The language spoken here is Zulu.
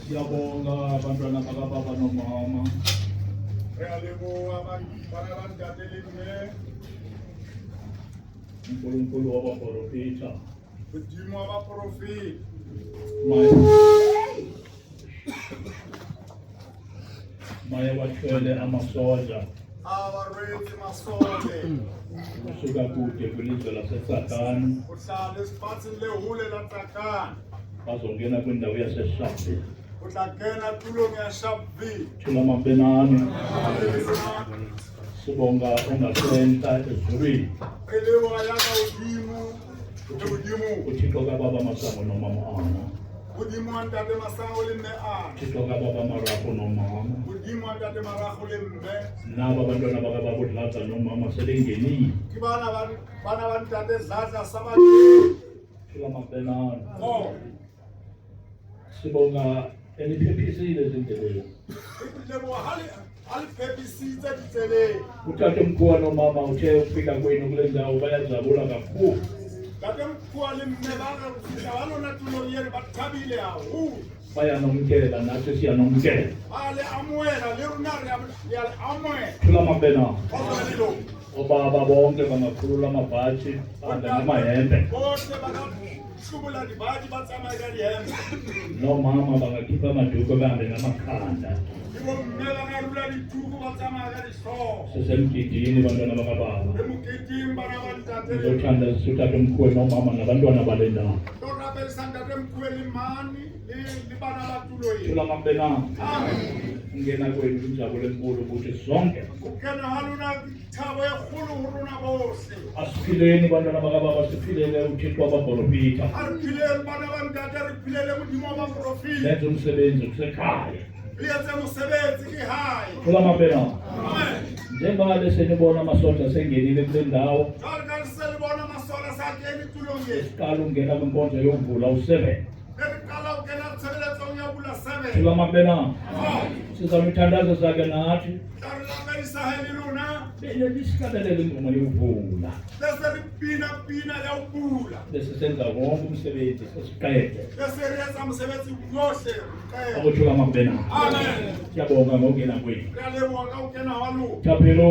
Siyabonga abantwana bakababa nomama. uNkulunkulu wabaprofita. Udimo wabaprofita. Maye bathwele amasoja. Abarethi masole. Kusuka kude kwilizwe laseSakani. Uhlala esiphathini lehule laTsakani. Bazongena kwindawo yaseShabi. Uhlangena kulo ngeShabi. Thula mabenani. Sibonga ungasenta ezulwini. Elewa yaka udimo. Uthixo kababa masango nomama ana. Udimo antate masango lembe ana. Uthixo kababa marapho nomama. Udimo antate marapho lembe. Naba abantwana bakababa uDladla nomama sebengenile. Kibana bana bantate Dladla sabati. Thula mabenani. Oh. Sibonga eniphephisile ezindleleni. Lebo aliphepisithe ditseleni. Utatomkhulu nomama uthe ufika kwenu kule ndawo bayajabula kakhulu. Tatomkhulu lemebanga kufika balona tulo yeni bathabile awu. Bayanomkela nathi siyanomkela. Ale amwela lerunari yale amwela. Thula mabena. Ozalilo. Obaba bonke bangakhulula amabhaji ande namahembe. Bonke bangahlubula dibhaji batsamaye kalihembe. Nomama bangakhipha amaduku bahambe ngamakhanda. Ibomela ngarula dituku batsamaye kalihloko. Sisemgidini bantwana bakababa. Emugidini bana bantate. Ngizothanda utatomkhulu nomama nabantwana bale ndawo. Torabelisa ntatemkhulu imani libana batulo yini. Thula mabena. Amen. Ngena kwenu injabulo enkulu ukuthi sonke Ukena haluna thabo ekhulu huruna bose. asiphileni bantwana bakababa siphilele uThixo wabaprofita. Ariphilele bana bantate ariphilele udimo wabaprofita. Lenze umsebenzi kusekhaya. Liyenze umsebenzi kihayi. Thula mabena. Amen. Njengoba senibona amasoja sengenile kule ndawo. Jalo selibona masola sakeni tulongeni. Siqala ungena kwinkonzo yokuvula u7. Beqala ukena kusebenza onyabula 7. Thula mabena. Oh. Sizamthandaza sakhe nathi. Jalo isaheli luna. Besiqalelela ingoma yokuvula. Bese pina ya ubula. Bese senza wonke umsebenzi sesiqede. Bese yenza umsebenzi yohle. Akuthula mabena. Amen. Siyabonga ngokungena kwenu. Ngiyalebonga ukena walu. Taphelo.